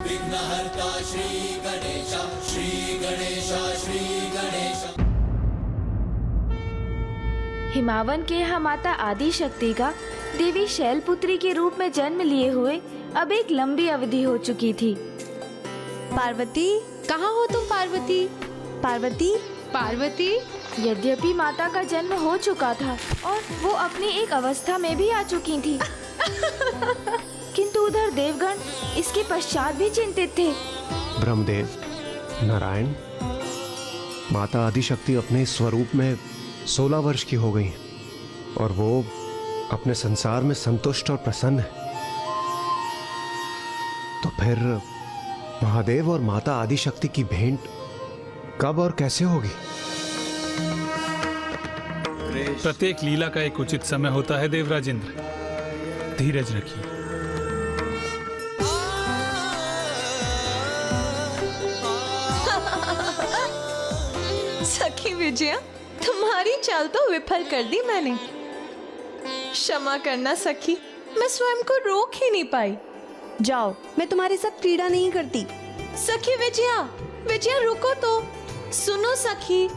विघ्नहर्ता श्री गणेश, श्री गणेश, श्री गणेश। हिमावन के यहाँ माता आदि शक्ति का देवी शैलपुत्री के रूप में जन्म लिए हुए अब एक लंबी अवधि हो चुकी थी। पार्वती, कहाँ हो तुम पार्वती? पार्वती, पार्वती। यद्यपि माता का जन्म हो चुका था और वो अपनी एक अवस्था में भी आ चुकी थी, किंतु उधर देवगण इसके पश्चात भी चिंतित थे। ब्रह्मदेव, नारायण, माता आदिशक्ति अपने स्वरूप में 16 वर्ष की हो गई और वो अपने संसार में संतुष्ट और प्रसन्न है। तो फिर महादेव और माता आदिशक्ति की भेंट कब और कैसे होगी? प्रत्येक लीला का एक उचित समय होता है देवराज इंद्र, धीरज रखिए। सखी विजया, तुम्हारी चाल तो विफल कर दी मैंने। क्षमा करना सखी, मैं स्वयं को रोक ही नहीं पाई। जाओ, मैं तुम्हारे साथ क्रीड़ा नहीं करती। सखी विजया, विजया रुको तो, सुनो सखी।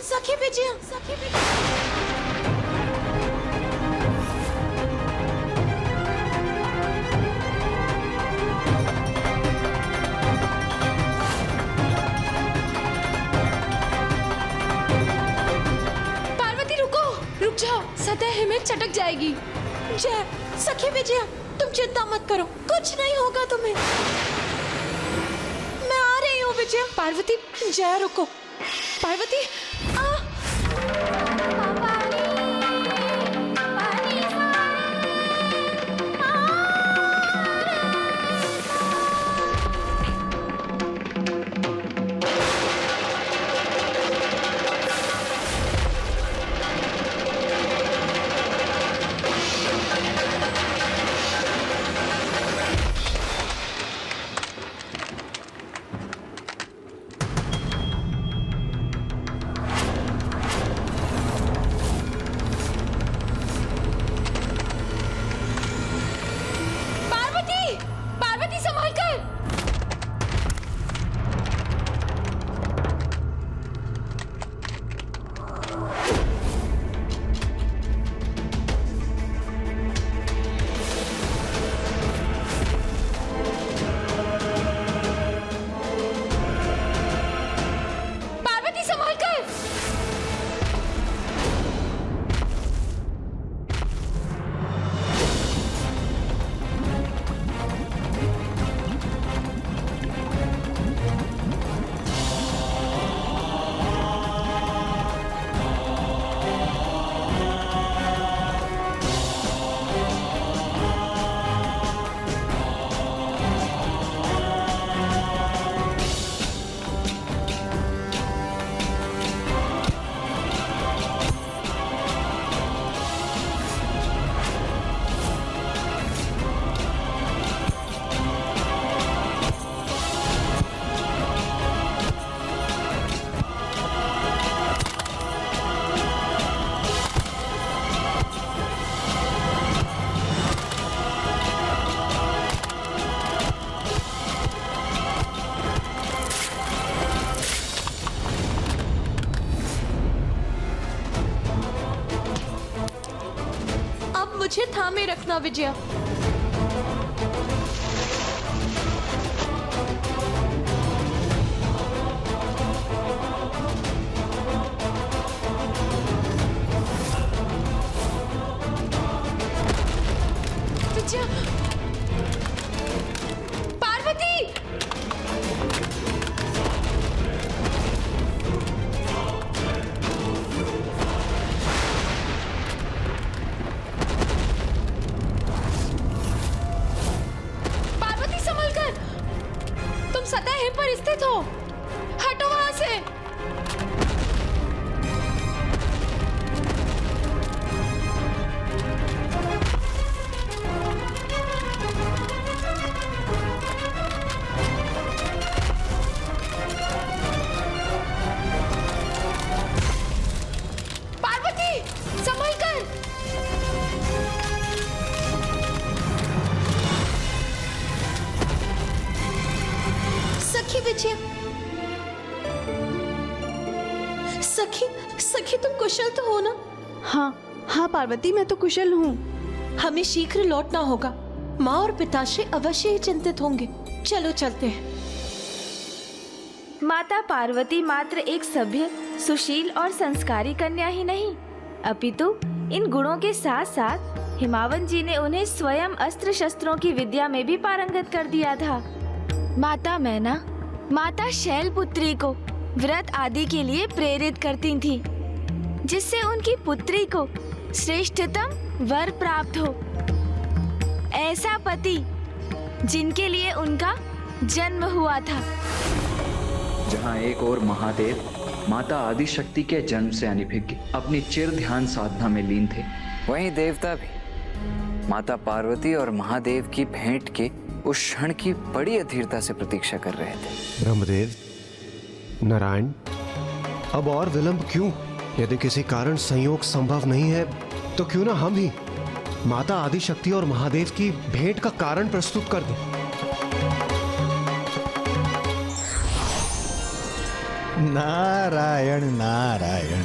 सखी विजया, सखी विजया। पार्वती रुको, रुक जाओ, सतह हिम्मत चटक जाएगी। जय, सखी विजया, तुम चिंता मत करो, कुछ नहीं होगा तुम्हें। मैं आ रही हूँ विजया। पार्वती, जय रुको। पार्वती, मुझे थामे रखना विजया। विजया, पार्वती, विजया। सखी, सखी तुम कुशल तो हो ना? हाँ हाँ पार्वती, मैं तो कुशल हूँ। हमें शीघ्र लौटना होगा। माँ और पिताश्री अवश्य ही चिंतित होंगे। चलो चलते हैं। माता पार्वती मात्र एक सभ्य, सुशील और संस्कारी कन्या ही नहीं, अपितु इन गुणों के साथ साथ हिमावन जी ने उन्हें स्वयं अस्त्र शस्त्रों की विद्या में भी पारंगत कर दिया था। माता मैना माता शैलपुत्री को व्रत आदि के लिए प्रेरित करती थी, जिससे उनकी पुत्री को श्रेष्ठतम वर प्राप्त हो। ऐसा पति जिनके लिए उनका जन्म हुआ था। जहाँ एक और महादेव माता आदिशक्ति के जन्म से अनभिज्ञ अपनी चिर ध्यान साधना में लीन थे, वहीं देवता भी माता पार्वती और महादेव की भेंट के उस क्षण की बड़ी अधीरता से प्रतीक्षा कर रहे थे। ब्रह्मदेव, नारायण, अब और विलंब क्यों? यदि किसी कारण संयोग संभव नहीं है तो क्यों ना हम ही माता आदिशक्ति और महादेव की भेंट का कारण प्रस्तुत कर दें। नारायण नारायण।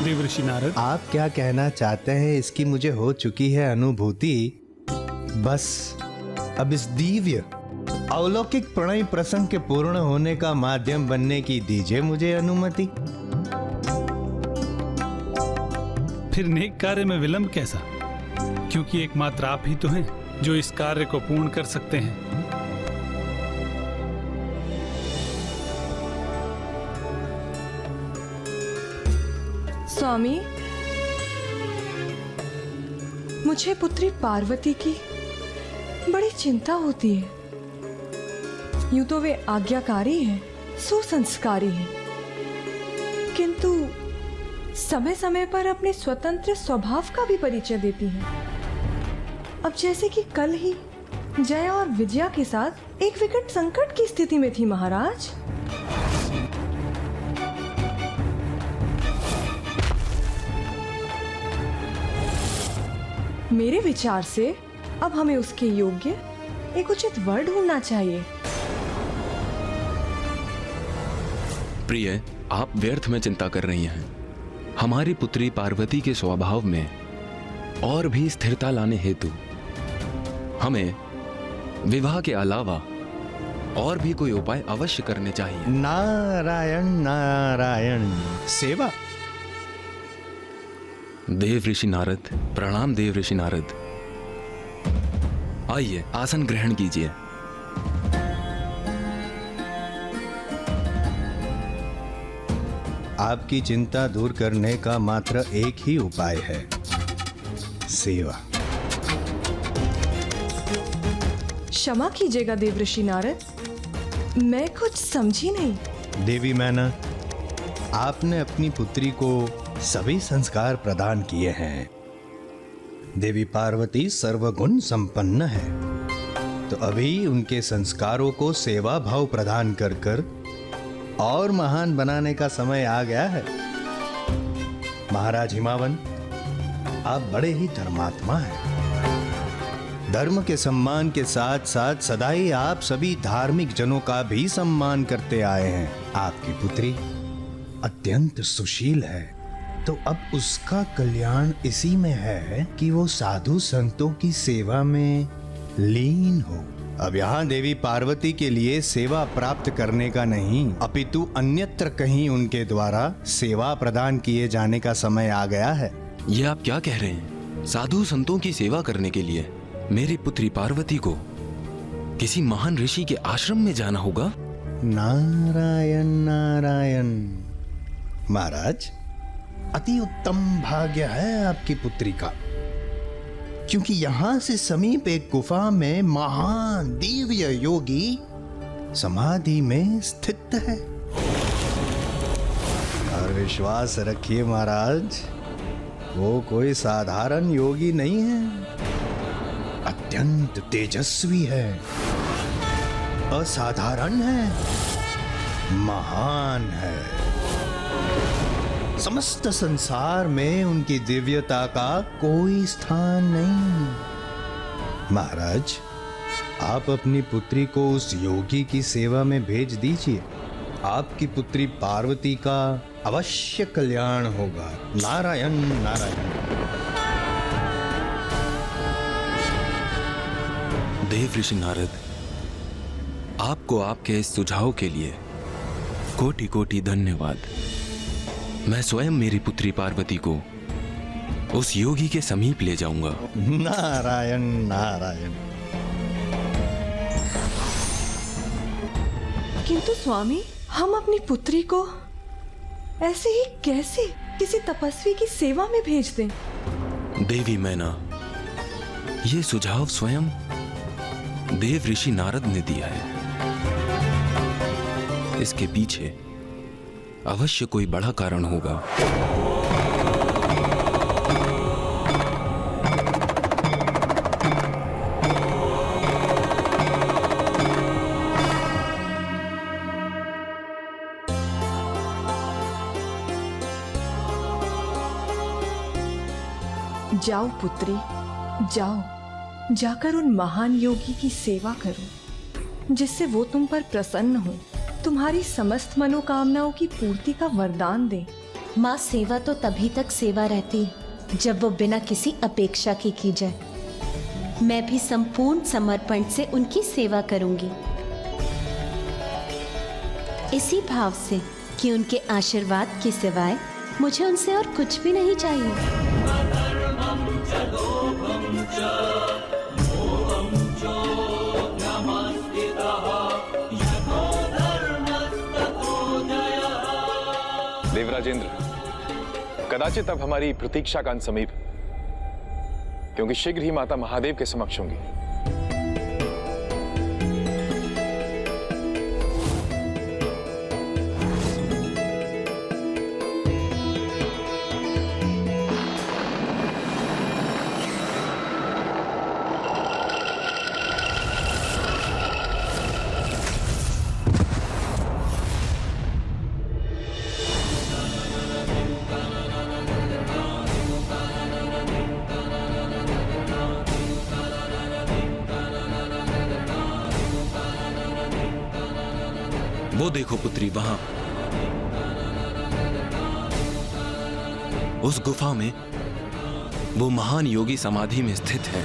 देवर्षि नारद, आप क्या कहना चाहते हैं इसकी मुझे हो चुकी है अनुभूति। बस अब इस दिव्य अलौकिक प्रणय प्रसंग के पूर्ण होने का माध्यम बनने की दीजिए मुझे अनुमति। फिर नेक कार्य में विलंब कैसा? क्योंकि एकमात्र आप ही तो हैं जो इस कार्य को पूर्ण कर सकते हैं। स्वामी, मुझे पुत्री पार्वती की बड़ी चिंता होती है। यूं तो वे आज्ञाकारी हैं, सुसंस्कारी हैं, किंतु समय समय पर अपने स्वतंत्र स्वभाव का भी परिचय देती हैं। अब जैसे कि कल ही जया और विजया के साथ एक विकट संकट की स्थिति में थी महाराज। मेरे विचार से अब हमें उसके योग्य एक उचित वर ढूंढना चाहिए। प्रिय, आप व्यर्थ में चिंता कर रही हैं। हमारी पुत्री पार्वती के स्वभाव में और भी स्थिरता लाने हेतु हमें विवाह के अलावा और भी कोई उपाय अवश्य करने चाहिए। नारायण नारायण। सेवा। देव ऋषि नारद, प्रणाम देव ऋषि नारद। आइए, आसन ग्रहण कीजिए। आपकी चिंता दूर करने का मात्र एक ही उपाय है, सेवा। क्षमा कीजिएगा देवऋषि नारद, मैं कुछ समझी नहीं। देवी मैना, आपने अपनी पुत्री को सभी संस्कार प्रदान किए हैं। देवी पार्वती सर्वगुण संपन्न है, तो अभी उनके संस्कारों को सेवा भाव प्रदान कर कर और महान बनाने का समय आ गया है। महाराज हिमावन, आप बड़े ही धर्मात्मा हैं। धर्म के सम्मान के साथ साथ सदा ही आप सभी धार्मिक जनों का भी सम्मान करते आए हैं। आपकी पुत्री अत्यंत सुशील है, तो अब उसका कल्याण इसी में है कि वो साधु संतों की सेवा में लीन हो। अब यहाँ देवी पार्वती के लिए सेवा प्राप्त करने का नहीं, अपितु अन्यत्र कहीं उनके द्वारा सेवा प्रदान किए जाने का समय आ गया है। ये आप क्या कह रहे हैं? साधु संतों की सेवा करने के लिए मेरी पुत्री पार्वती को किसी महान ऋषि के आश्रम में जाना होगा? नारायण नारायण। महाराज, अति उत्तम भाग्य है आपकी पुत्री का, क्योंकि यहां से समीप एक गुफा में महान दिव्य योगी समाधि में स्थित है। और विश्वास रखिए महाराज, वो कोई साधारण योगी नहीं है, अत्यंत तेजस्वी है, असाधारण है, महान है। समस्त संसार में उनकी दिव्यता का कोई स्थान नहीं। महाराज, आप अपनी पुत्री को उस योगी की सेवा में भेज दीजिए। आपकी पुत्री पार्वती का अवश्य कल्याण होगा। नारायण नारायण। देव ऋषि नारद, आपको आपके इस सुझाव के लिए कोटि कोटि धन्यवाद। मैं स्वयं मेरी पुत्री पार्वती को उस योगी के समीप ले जाऊंगा। नारायण नारायण। किंतु स्वामी, हम अपनी पुत्री को ऐसे ही कैसे किसी तपस्वी की सेवा में भेज दें? देवी मैना, ये सुझाव स्वयं देव ऋषि नारद ने दिया है। इसके पीछे अवश्य कोई बड़ा कारण होगा। जाओ पुत्री, जाओ, जाकर उन महान योगी की सेवा करो, जिससे वो तुम पर प्रसन्न हो, तुम्हारी समस्त मनोकामनाओं की पूर्ति का वरदान दे। माँ, सेवा तो तभी तक सेवा रहती है जब वो बिना किसी अपेक्षा की जाए। मैं भी संपूर्ण समर्पण से उनकी सेवा करूंगी, इसी भाव से कि उनके आशीर्वाद के सिवाय मुझे उनसे और कुछ भी नहीं चाहिए। देवराजेंद्र, कदाचित अब हमारी प्रतीक्षा का अंत समीप, क्योंकि शीघ्र ही माता महादेव के समक्ष होंगी। वो देखो पुत्री, वहां उस गुफा में वो महान योगी समाधि में स्थित है।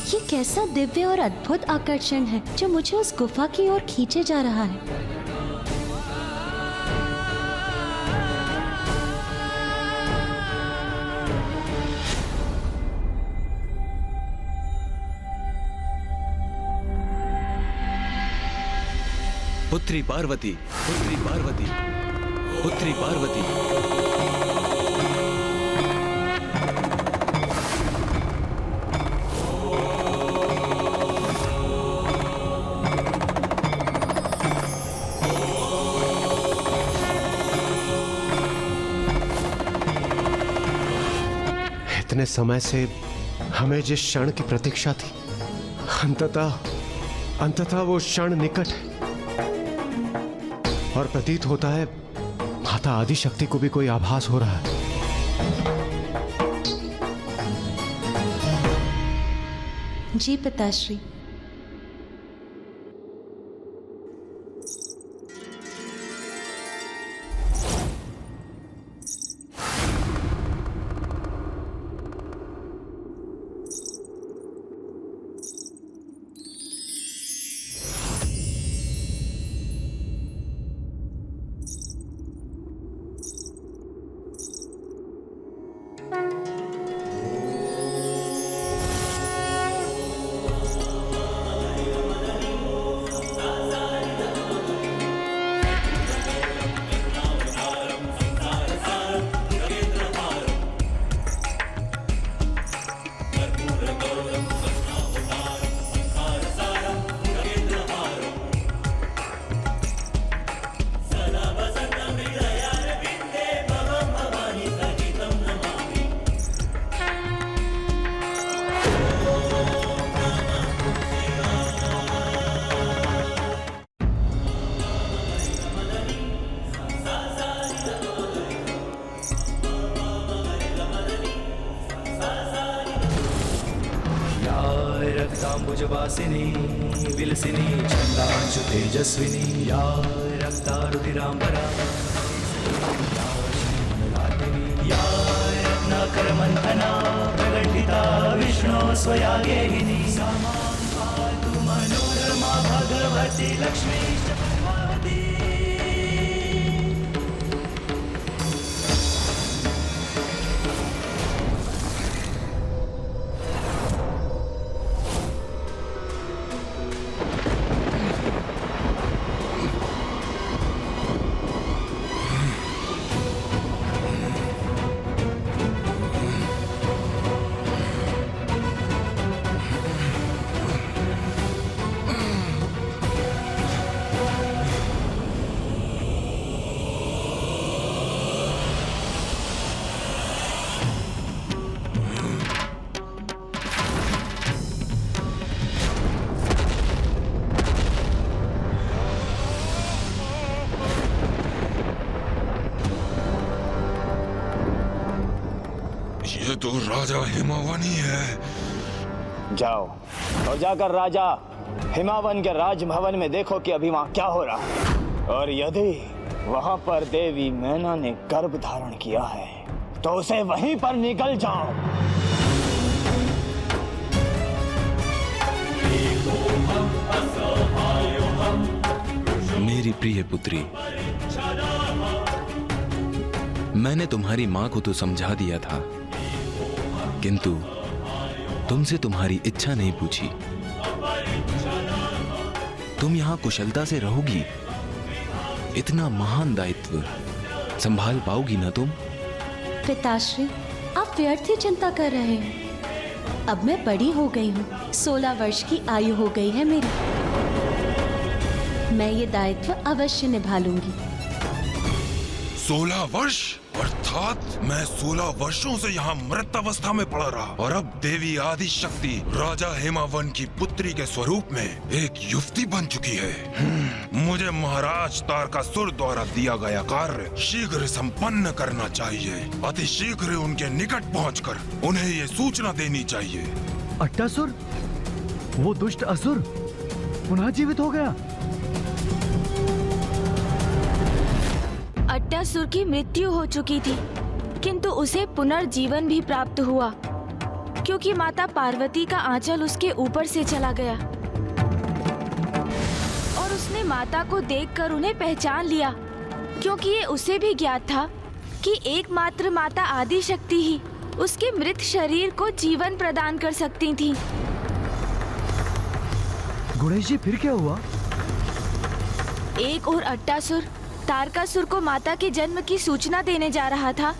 ये कैसा दिव्य और अद्भुत आकर्षण है जो मुझे उस गुफा की ओर खींचे जा रहा है। पुत्री पार्वती, पुत्री पार्वती, पुत्री पार्वती। इतने समय से हमें जिस क्षण की प्रतीक्षा थी, अंततः वो क्षण निकट है। और प्रतीत होता है माता आदिशक्ति को भी कोई आभास हो रहा है। जी पिताश्री। रक्ताम्बुजवासिनी विलसिनी छन्दांशु तेजस्विनी या रक्तारुधिराम्बरा या रत्नाकरमन्थना प्रगटिता विष्णो स्वया गेहिनी सा मां पातु मनोरमा भगवती लक्ष्मी च पद्मावती। ये तो राजा हिमावन ही है। जाओ और जाकर राजा हिमावन के राजभवन में देखो कि अभी वहां क्या हो रहा है, और यदि वहां पर देवी मैना ने गर्भ धारण किया है तो उसे वहीं पर निकल जाओ। मेरी प्रिय पुत्री, मैंने तुम्हारी मां को तो समझा दिया था, किंतु तुमसे तुम्हारी इच्छा नहीं पूछी। तुम यहां कुशलता से रहोगी? इतना महान दायित्व संभाल पाओगी ना तुम? पिताश्री, आप व्यर्थ ही चिंता कर रहे हैं। अब मैं बड़ी हो गई हूँ, 16 वर्ष की आयु हो गई है मेरी। मैं ये दायित्व अवश्य निभा लूंगी। 16 वर्ष? अर्थात मैं 16 वर्षों से यहाँ मृत अवस्था में पड़ा रहा, और अब देवी आदि शक्ति राजा हिमावन की पुत्री के स्वरूप में एक युवती बन चुकी है। मुझे महाराज तारकासुर द्वारा दिया गया कार्य शीघ्र संपन्न करना चाहिए। अति शीघ्र उनके निकट पहुंचकर उन्हें ये सूचना देनी चाहिए। अट्टासुर, वो दुष्ट असुर पुनः जीवित हो गया। अट्टासुर की मृत्यु हो चुकी थी, किंतु उसे पुनर्जीवन भी प्राप्त हुआ, क्योंकि माता पार्वती का आंचल उसके ऊपर से चला गया और उसने माता को देखकर उन्हें पहचान लिया, क्योंकि ये उसे भी ज्ञात था कि एकमात्र माता आदि शक्ति ही उसके मृत शरीर को जीवन प्रदान कर सकती थी। गणेश जी, फिर क्या हुआ? एक और अट्टासुर तारकासुर को माता के जन्म की सूचना देने जा रहा था,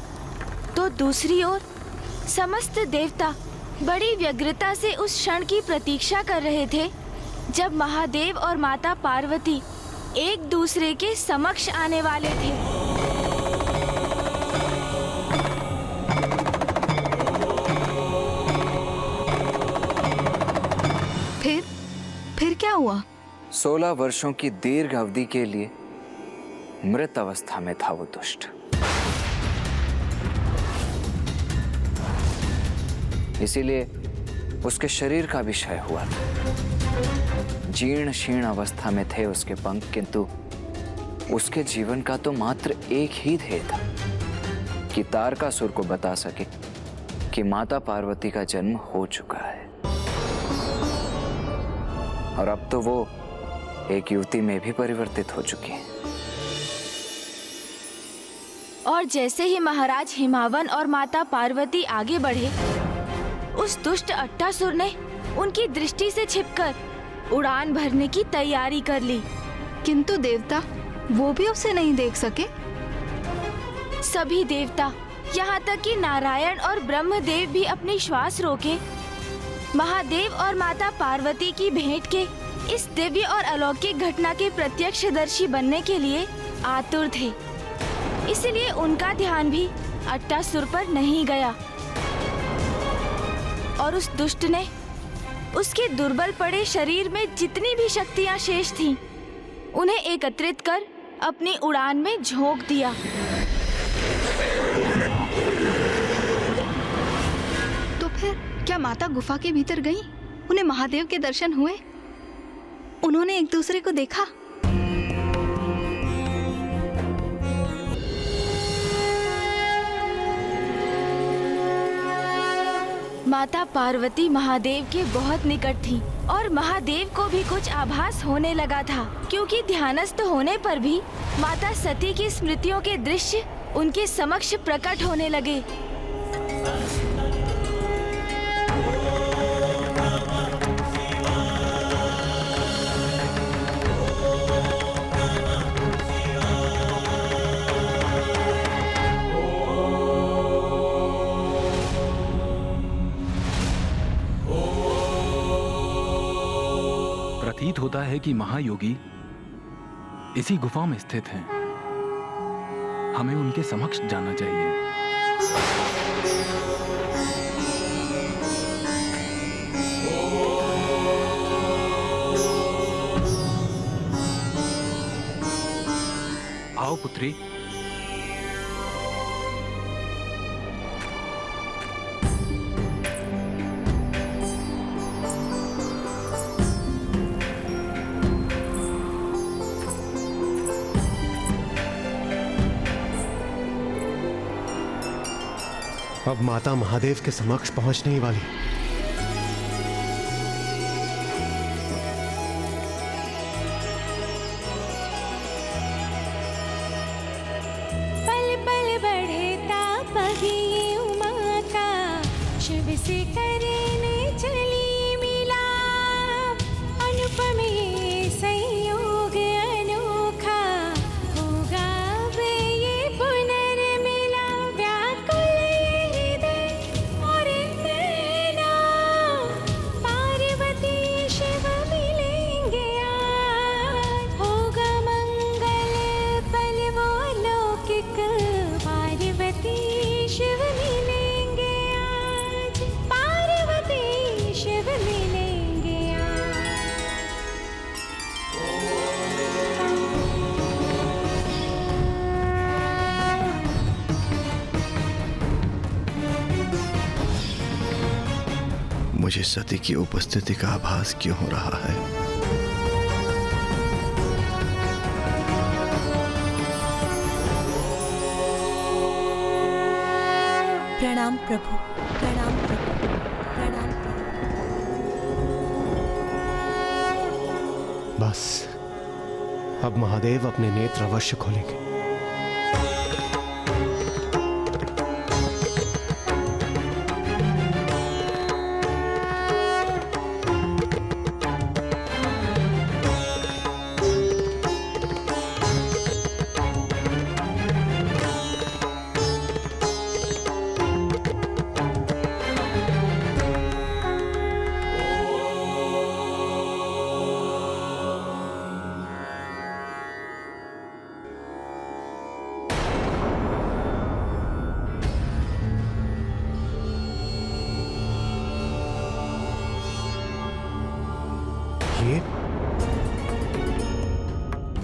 तो दूसरी ओर समस्त देवता बड़ी व्यग्रता से उस क्षण की प्रतीक्षा कर रहे थे जब महादेव और माता पार्वती एक दूसरे के समक्ष आने वाले थे। फिर क्या हुआ? 16 वर्षों की दीर्घ अवधि के लिए मृत अवस्था में था वो दुष्ट। इसीलिए उसके शरीर का भी क्षय हुआ था। जीर्ण शीर्ण अवस्था में थे उसके पंख, किंतु उसके जीवन का तो मात्र एक ही ध्येय था कि तारकासुर को बता सके कि माता पार्वती का जन्म हो चुका है, और अब तो वो एक युवती में भी परिवर्तित हो चुकी है। और जैसे ही महाराज हिमावन और माता पार्वती आगे बढ़े, उस दुष्ट अट्टासुर ने उनकी दृष्टि से छिपकर उड़ान भरने की तैयारी कर ली। किंतु देवता वो भी उसे नहीं देख सके। सभी देवता, यहाँ तक कि नारायण और ब्रह्मदेव भी अपनी श्वास रोके महादेव और माता पार्वती की भेंट के इस दिव्य और अलौकिक घटना के प्रत्यक्षदर्शी बनने के लिए आतुर थे। इसलिए उनका ध्यान भी अट्टासुर पर नहीं गया और उस दुष्ट ने उसके दुर्बल पड़े शरीर में जितनी भी शक्तियां शेष थीं, उन्हें एकत्रित कर अपनी उड़ान में झोंक दिया। तो फिर क्या माता गुफा के भीतर गई? उन्हें महादेव के दर्शन हुए? उन्होंने एक दूसरे को देखा? माता पार्वती महादेव के बहुत निकट थी और महादेव को भी कुछ आभास होने लगा था, क्योंकि ध्यानस्थ होने पर भी माता सती की स्मृतियों के दृश्य उनके समक्ष प्रकट होने लगे। प्रतीत होता है कि महायोगी इसी गुफा में स्थित हैं। हमें उनके समक्ष जाना चाहिए। आओ पुत्री। अब माता महादेव के समक्ष पहुंचने ही वाली। पल पल बढ़े ताप ही उमा का, शिव से करने चली मिलाप। अनुपम ये संयोग अनोखा, होगा अब ये पुनर्मिलाप। व्याकुल पार्वती शिव मिलेंगे आज, होगा मंगल पल वो लौकिक। पार्वती शिव मिलेंगे आज, पार्वती शिव मिलेंगे आज। मुझे सती की उपस्थिति का आभास क्यों हो रहा है? प्रणाम प्रभु, प्रणाम प्रभु, प्रणाम प्रभु। बस अब महादेव अपने नेत्र अवश्य खोलेंगे।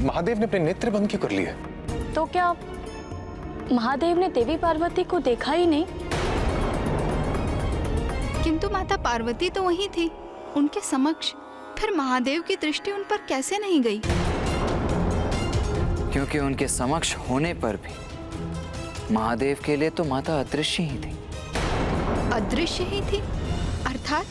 महादेव ने अपने नेत्र बंद क्यों कर लिए? तो क्या महादेव ने देवी पार्वती को देखा ही नहीं? किंतु माता पार्वती तो वहीं थी उनके समक्ष, फिर महादेव की दृष्टि उन पर कैसे नहीं गई? क्योंकि उनके समक्ष होने पर भी महादेव के लिए तो माता अदृश्य ही थी। अदृश्य ही थी अर्थात?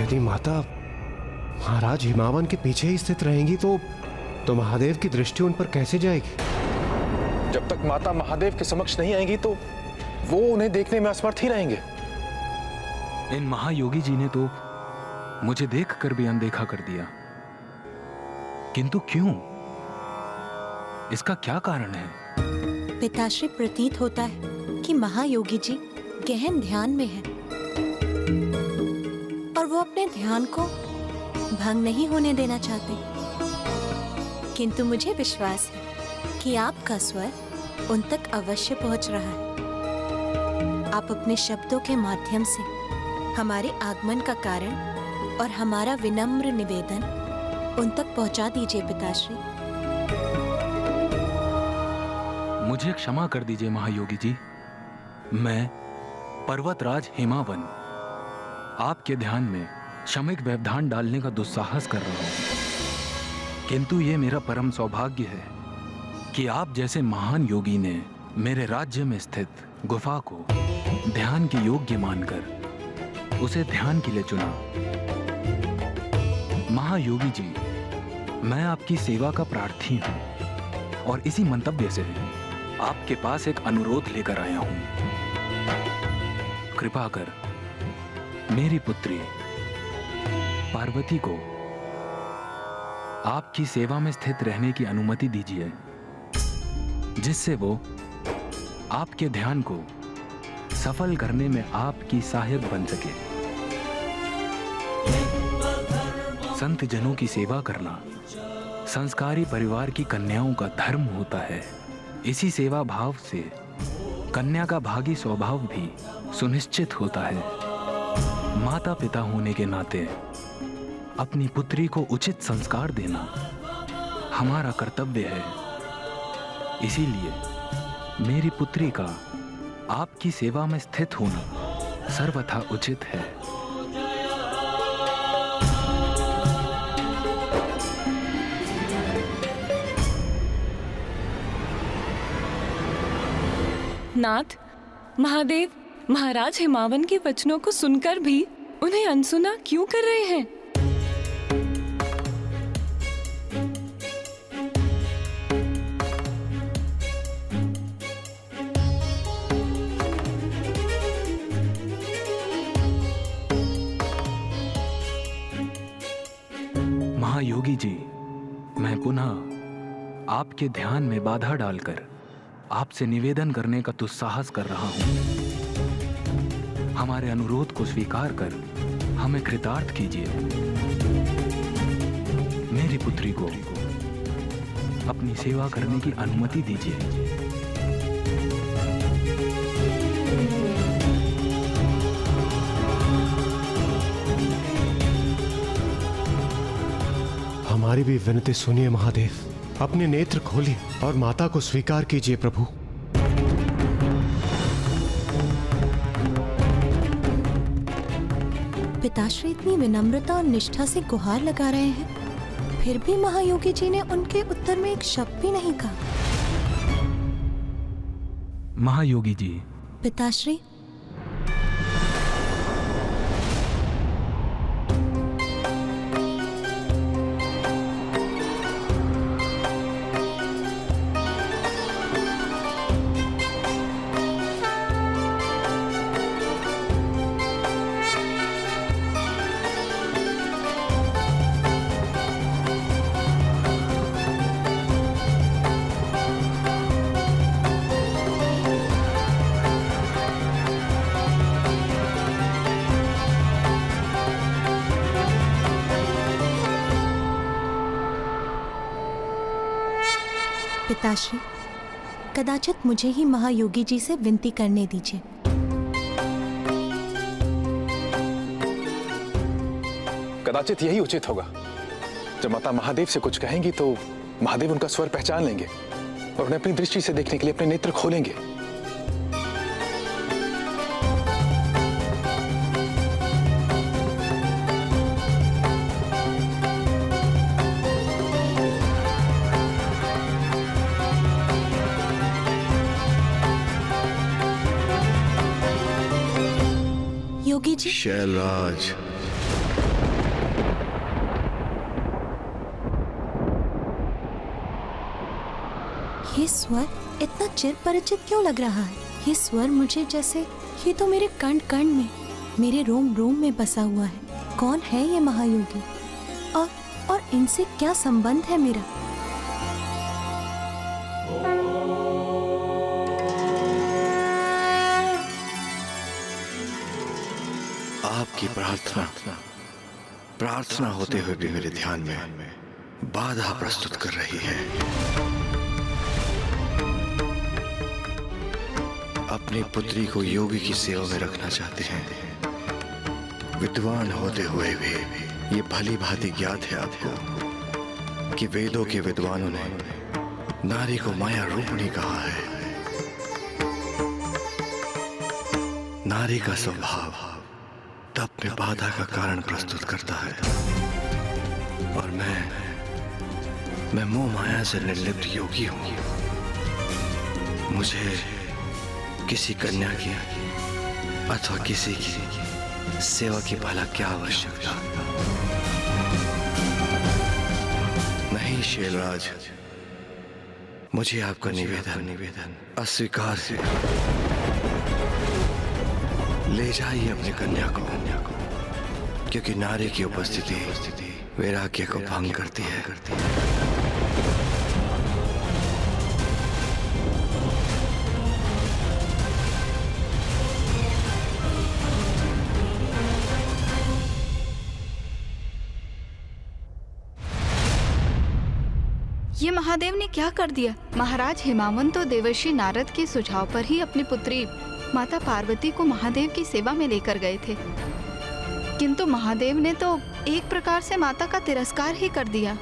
यदि माता महाराज हिमावन के पीछे ही स्थित रहेंगी तो महादेव की दृष्टि उन पर कैसे जाएगी? जब तक माता महादेव के समक्ष नहीं आएंगी तो वो उन्हें देखने में असमर्थ ही रहेंगे। इन महायोगी जी ने तो मुझे देखकर भी अनदेखा कर दिया, किंतु क्यों? इसका क्या कारण है? पिताश्री, प्रतीत होता है कि महायोगी जी गहन ध्यान में हैं और वो अपने ध्यान को भंग नहीं होने देना चाहते। किंतु मुझे विश्वास है कि आपका स्वर उन तक अवश्य पहुंच रहा है। आप अपने शब्दों के माध्यम से हमारे आगमन का कारण और हमारा विनम्र निवेदन उन तक पहुंचा दीजिए पिताश्री। मुझे क्षमा कर दीजिए महायोगी जी, मैं पर्वतराज हिमावन आपके ध्यान में शमिक व्यवधान डालने का दुस्साहस कर रहा हूं, किंतु ये मेरा परम सौभाग्य है कि आप जैसे महान योगी ने मेरे राज्य में स्थित गुफा को ध्यान के योग्य मानकर उसे ध्यान के लिए चुना। महायोगी जी, मैं आपकी सेवा का प्रार्थी हूं और इसी मंतव्य से आपके पास एक अनुरोध लेकर आया हूं। कृपा कर मेरी पुत्री पार्वती को आपकी सेवा में स्थित रहने की अनुमति दीजिए, जिससे वो आपके ध्यान को सफल करने में आपकी सहायक बन सके। संत जनों की सेवा करना संस्कारी परिवार की कन्याओं का धर्म होता है। इसी सेवा भाव से कन्या का भागी स्वभाव भी सुनिश्चित होता है। माता पिता होने के नाते अपनी पुत्री को उचित संस्कार देना हमारा कर्तव्य है। इसीलिए मेरी पुत्री का आपकी सेवा में स्थित होना सर्वथा उचित है। नाथ, महादेव महाराज हिमावन के वचनों को सुनकर भी उन्हें अनसुना क्यों कर रहे हैं? महायोगी जी, मैं पुनः आपके ध्यान में बाधा डालकर आपसे निवेदन करने का दुस्साहस कर रहा हूं। हमारे अनुरोध को स्वीकार कर हमें कृतार्थ कीजिए। मेरी पुत्री को अपनी सेवा करने की अनुमति दीजिए। हमारी भी विनती सुनिए महादेव, अपने नेत्र खोलिए और माता को स्वीकार कीजिए प्रभु। पिताश्री इतनी विनम्रता और निष्ठा से गुहार लगा रहे हैं, फिर भी महायोगी जी ने उनके उत्तर में एक शब्द भी नहीं कहा। महायोगी जी, पिताश्री, पिताश्री, कदाचित मुझे ही महायोगी जी से विनती करने दीजिए। कदाचित यही उचित होगा। जब माता महादेव से कुछ कहेंगी तो महादेव उनका स्वर पहचान लेंगे और उन्हें अपनी दृष्टि से देखने के लिए अपने नेत्र खोलेंगे। योगी जी, शैलराज, ये स्वर इतना चिर परिचित क्यों लग रहा है? ये स्वर मुझे जैसे ये तो मेरे कण कण में, मेरे रोम रोम में बसा हुआ है। कौन है ये महायोगी और इनसे क्या संबंध है मेरा? आपकी प्रार्थना होते हुए भी मेरे ध्यान में बाधा प्रस्तुत कर रही है। अपनी पुत्री को योगी की सेवा में रखना चाहते हैं। विद्वान होते हुए भी ये भली भांति ज्ञात है आपको कि वेदों के विद्वानों ने नारी को माया रूपणी कहा है। नारी का स्वभाव तप में बाधा का कारण प्रस्तुत करता है, और मैं मोह माया से निर्लिप्त योगी हूं। मुझे किसी कन्या की अथवा किसी की सेवा की भला क्या आवश्यकता। नहीं शैलराज, मुझे आपका निवेदन अस्वीकार है। ले जाइए अपनी कन्या को, क्योंकि नारी की उपस्थिति वैराग्य को भंग करती है। ये महादेव ने क्या कर दिया? महाराज हिमावंत तो देवर्षि नारद के सुझाव पर ही अपनी पुत्री माता पार्वती को महादेव की सेवा में लेकर गए थे, किंतु महादेव ने तो एक प्रकार से माता का तिरस्कार ही कर दिया।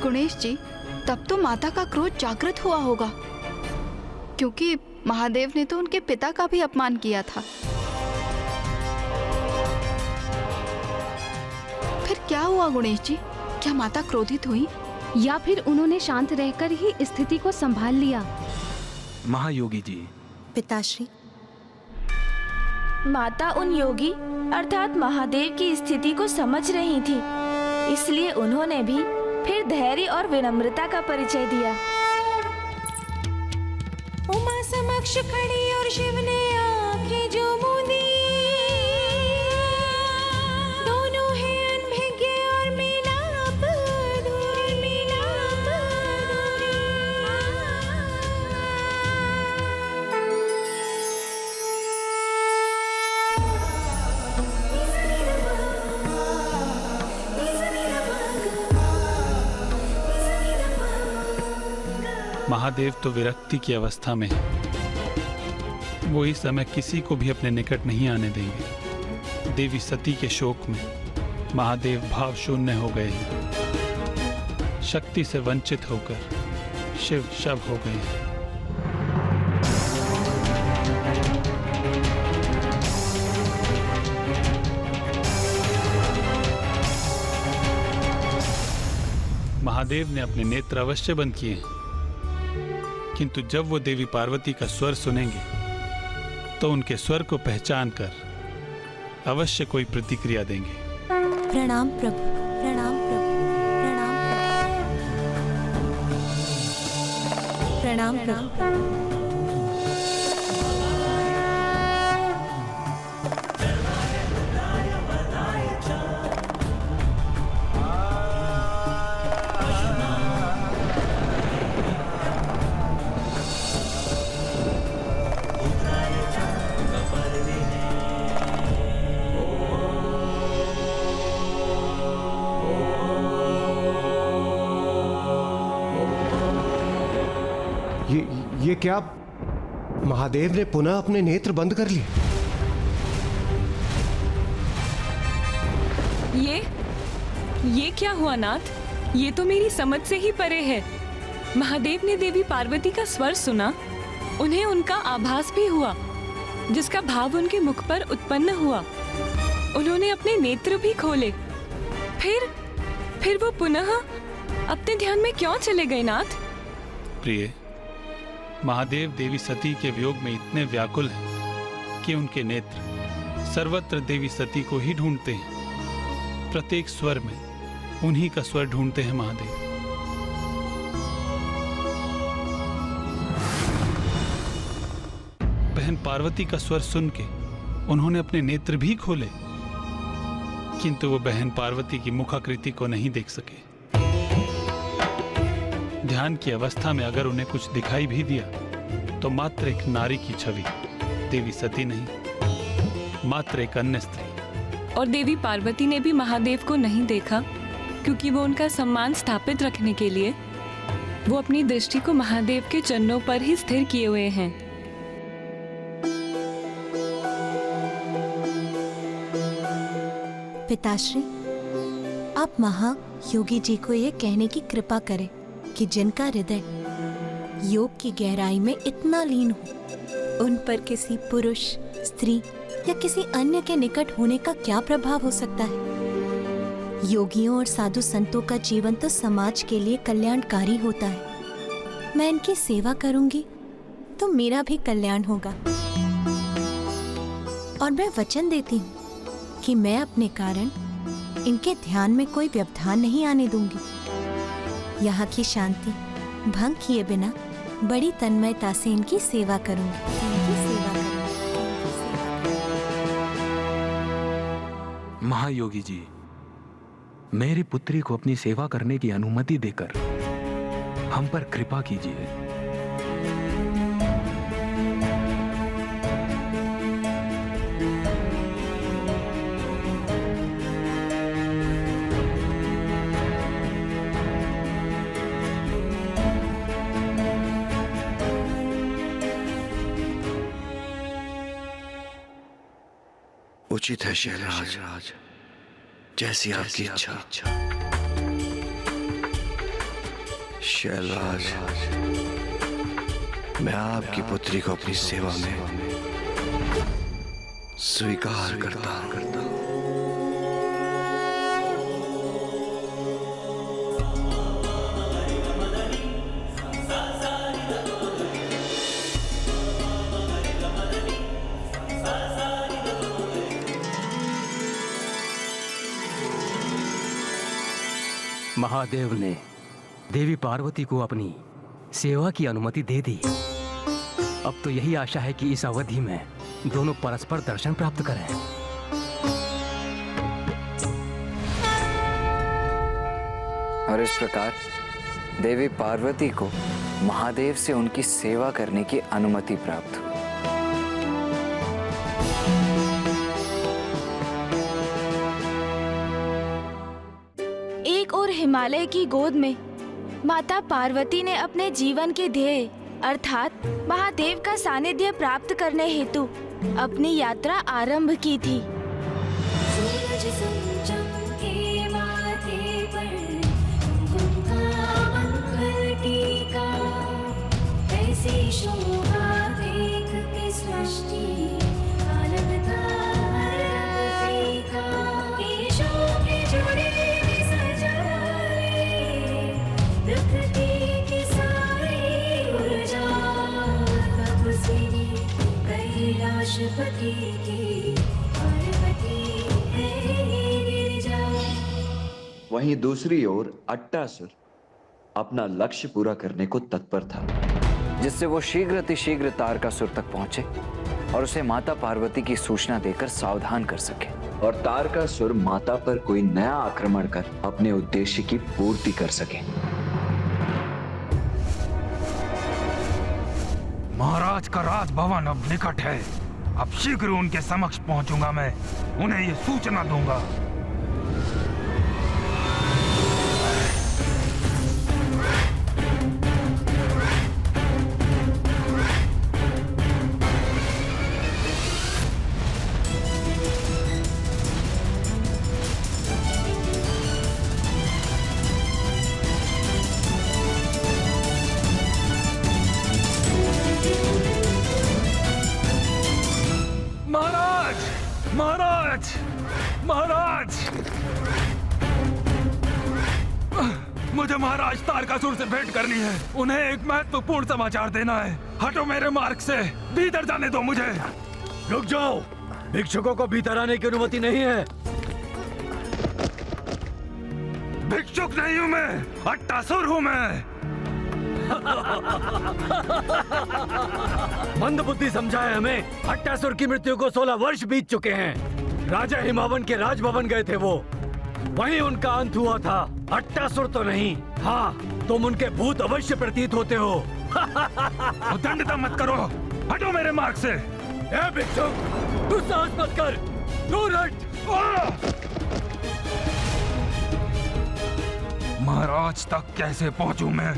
गुणेश जी, तब तो माता का क्रोध जागृत हुआ होगा, क्योंकि महादेव ने तो उनके पिता का भी अपमान किया था। फिर क्या हुआ गुणेश जी? क्या माता क्रोधित हुई, या फिर उन्होंने शांत रहकर ही स्थिति को संभाल लिया? महायोगी जी। पिताश्री, माता उन योगी अर्थात महादेव की स्थिति को समझ रही थी, इसलिए उन्होंने भी फिर धैर्य और विनम्रता का परिचय दिया। उमा समक्ष खड़ी और शिव ने आंखें जो मूंदी, दोनों हैं अनभिज्ञ और मिलाप दूर, मिलाप महादेव तो विरक्ति की अवस्था में है। वो इस समय किसी को भी अपने निकट नहीं आने देंगे। देवी सती के शोक में महादेव भाव शून्य हो गए हैं। शक्ति से वंचित होकर शिव शव हो गए हैं। महादेव ने अपने नेत्र अवश्य बंद किए, किंतु जब वो देवी पार्वती का स्वर सुनेंगे तो उनके स्वर को पहचान कर अवश्य कोई प्रतिक्रिया देंगे। प्रणाम प्रभु, प्रणाम प्रभु, प्रणाम प्रभु, प्रणाम प्रभु। ये क्या? महादेव ने पुनः अपने नेत्र बंद कर लिए। ये क्या हुआ नाथ? ये तो मेरी समझ से ही परे है। महादेव ने देवी पार्वती का स्वर सुना, उन्हें उनका आभास भी हुआ, जिसका भाव उनके मुख पर उत्पन्न हुआ। उन्होंने अपने नेत्र भी खोले, फिर वो पुनः अपने ध्यान में क्यों चले गए नाथ? प्रिय, महादेव देवी सती के वियोग में इतने व्याकुल हैं कि उनके नेत्र सर्वत्र देवी सती को ही ढूंढते हैं। प्रत्येक स्वर में उन्हीं का स्वर ढूंढते हैं महादेव। बहन पार्वती का स्वर सुन के उन्होंने अपने नेत्र भी खोले, किंतु वो बहन पार्वती की मुखाकृति को नहीं देख सके। ध्यान की अवस्था में अगर उन्हें कुछ दिखाई भी दिया तो मात्र एक नारी की छवि, देवी सती नहीं, मात्र एक अन्य स्त्री। और देवी पार्वती ने भी महादेव को नहीं देखा, क्योंकि वो उनका सम्मान स्थापित रखने के लिए वो अपनी दृष्टि को महादेव के चरणों पर ही स्थिर किए हुए हैं। पिताश्री, आप महायोगी जी को ये कहने की कृपा करें कि जिनका हृदय योग की गहराई में इतना लीन हो, उन पर किसी पुरुष स्त्री या किसी अन्य के निकट होने का क्या प्रभाव हो सकता है? योगियों और साधु संतों का जीवन तो समाज के लिए कल्याणकारी होता है। मैं इनकी सेवा करूंगी तो मेरा भी कल्याण होगा। और मैं वचन देती हूँ कि मैं अपने कारण इनके ध्यान में कोई व्यवधान नहीं आने दूंगी। यहाँ की शांति भंग किए बिना बड़ी तन्मयता से इनकी सेवा करूंगी। महायोगी जी, मेरी पुत्री को अपनी सेवा करने की अनुमति देकर हम पर कृपा कीजिए। उचित है शैलराज, जैसी आपकी इच्छा। शैलराज, मैं आपकी पुत्री को अपनी सेवा में स्वीकार करता हूं। महादेव ने देवी पार्वती को अपनी सेवा की अनुमति दे दी। अब तो यही आशा है कि इस अवधि में दोनों परस्पर दर्शन प्राप्त करें। और इस प्रकार देवी पार्वती को महादेव से उनकी सेवा करने की अनुमति प्राप्त हुई। एक और हिमालय की गोद में माता पार्वती ने अपने जीवन के ध्येय अर्थात महादेव का सानिध्य प्राप्त करने हेतु अपनी यात्रा आरंभ की थी। सूरज चमके माथे पर, कुमकुम का मंगल टीका, ऐसी शोभा देख के सृष्टि आनंद का फीका। केशों के जोड़े प्रकृति की सारी ऊर्जा तपस्विनी कैलाशपति की पार्वती है गिरिजा। वहीं दूसरी ओर अट्टासुर अपना लक्ष्य पूरा करने को तत्पर था, जिससे वो शीघ्र तारकासुर तक पहुंचे और उसे माता पार्वती की सूचना देकर सावधान कर सके। और तारकासुर माता पर कोई नया आक्रमण कर अपने उद्देश्य की पूर्ति कर सके। महाराज का राजभवन अब निकट है। अब शीघ्र उनके समक्ष पहुंचूंगा मैं, उन्हें ये सूचना दूंगा। महाराज, मुझे महाराज तारकासुर से भेंट करनी है। उन्हें एक महत्वपूर्ण समाचार देना है। हटो मेरे मार्ग से, भीतर जाने दो मुझे। रुक जाओ, भिक्षुकों को भीतर आने की अनुमति नहीं है। भिक्षुक नहीं हूँ मैं, अट्टासुर हूँ मैं। मंदबुद्धि समझा है हमें। अट्टासुर की मृत्यु को 16 वर्ष बीत चुके हैं। राजा हिमावन के राजभवन गए थे वो, वहीं उनका अंत हुआ था। अट्टासुर तो नहीं। हाँ, तुम उनके भूत अवश्य प्रतीत होते हो। उद्दंडता मत करो, हटो मेरे मार्ग से। ए भिक्षुक, तू साहस मत कर, दूर हट। महाराज तक कैसे पहुंचूं मैं?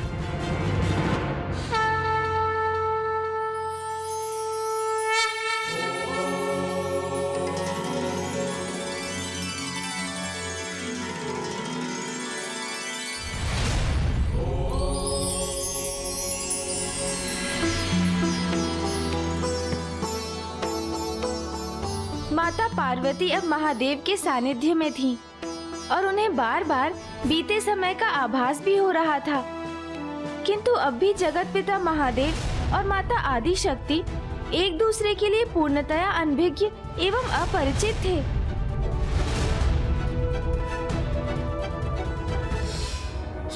माता पार्वती अब महादेव के सानिध्य में थीं और उन्हें बार बार बीते समय का आभास भी हो रहा था। किंतु अब भी जगत पिता महादेव और माता आदि शक्ति एक दूसरे के लिए पूर्णतया अनभिज्ञ एवं अपरिचित थे।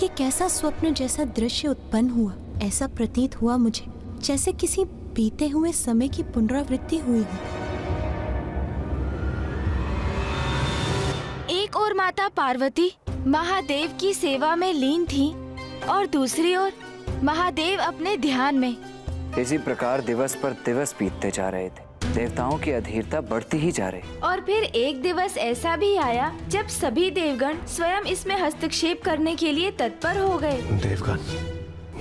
ये कैसा स्वप्न जैसा दृश्य उत्पन्न हुआ। ऐसा प्रतीत हुआ मुझे जैसे किसी बीते हुए समय की पुनरावृत्ति हुई हो। एक ओर माता पार्वती महादेव की सेवा में लीन थी और दूसरी ओर महादेव अपने ध्यान में। इसी प्रकार दिवस पर दिवस बीतते जा रहे थे। देवताओं की अधीरता बढ़ती ही जा रही। और फिर एक दिवस ऐसा भी आया जब सभी देवगण स्वयं इसमें हस्तक्षेप करने के लिए तत्पर हो गए। देवगण,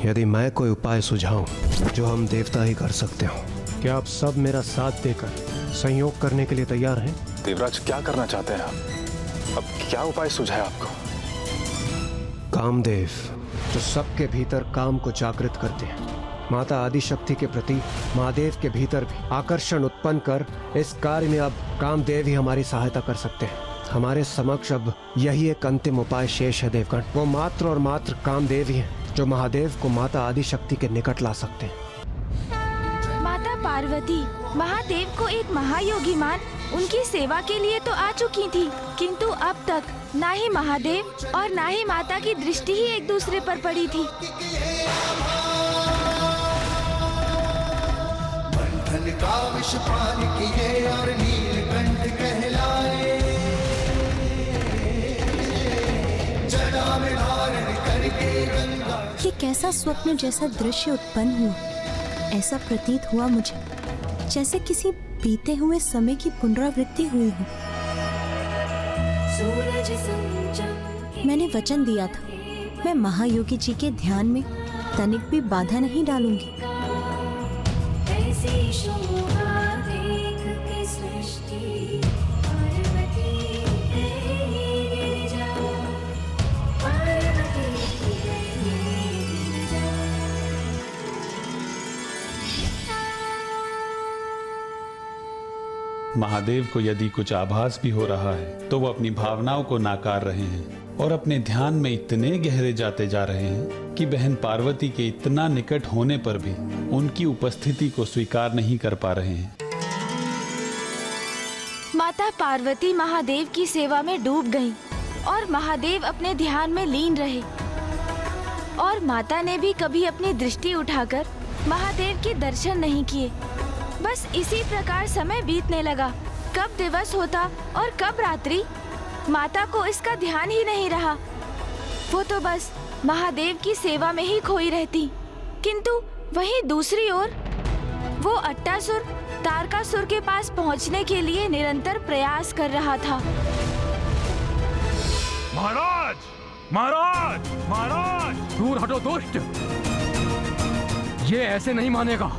यदि मैं कोई उपाय सुझाऊं जो हम देवता ही कर सकते हो, क्या आप सब मेरा साथ देकर संयोग करने के लिए तैयार हैं? देवराज, क्या करना चाहते हैं आप? अब क्या उपाय सुझाए आपको? कामदेव, जो सबके भीतर काम को जागृत करते हैं, माता आदि शक्ति के प्रति महादेव के भीतर भी आकर्षण उत्पन्न कर इस कार्य में अब कामदेव ही हमारी सहायता कर सकते हैं। हमारे समक्ष अब यही एक अंतिम उपाय शेष है देवगण। वो मात्र और मात्र कामदेव ही हैं जो महादेव को माता आदि शक्ति के निकट ला सकते हैं। माता पार्वती महादेव को एक महायोगी मान उनकी सेवा के लिए तो आ चुकी थी, किंतु अब तक ना ही महादेव और ना ही माता की दृष्टि ही एक दूसरे पर पड़ी थी। मंथन का विष पान किए और नीलकंठ कहलाए, जटा में धारण करके गंगा। ये कैसा स्वप्न जैसा दृश्य उत्पन्न हुआ। ऐसा प्रतीत हुआ मुझे जैसे किसी बीते हुए समय की पुनरावृत्ति हुई हो। मैंने वचन दिया था, मैं महायोगी जी के ध्यान में तनिक भी बाधा नहीं डालूंगी। महादेव को यदि कुछ आभास भी हो रहा है तो वो अपनी भावनाओं को नाकार रहे हैं और अपने ध्यान में इतने गहरे जाते जा रहे हैं कि बहन पार्वती के इतना निकट होने पर भी उनकी उपस्थिति को स्वीकार नहीं कर पा रहे हैं। माता पार्वती महादेव की सेवा में डूब गईं और महादेव अपने ध्यान में लीन रहे और माता ने भी कभी अपनी दृष्टि उठाकर महादेव के दर्शन नहीं किए। बस इसी प्रकार समय बीतने लगा। कब दिवस होता और कब रात्रि, माता को इसका ध्यान ही नहीं रहा। वो तो बस महादेव की सेवा में ही खोई रहती। किंतु वहीं दूसरी ओर वो अट्टासुर तारकासुर के पास पहुंचने के लिए निरंतर प्रयास कर रहा था। महाराज, महाराज, महाराज, दूर हटो दुष्ट, ये ऐसे नहीं मानेगा।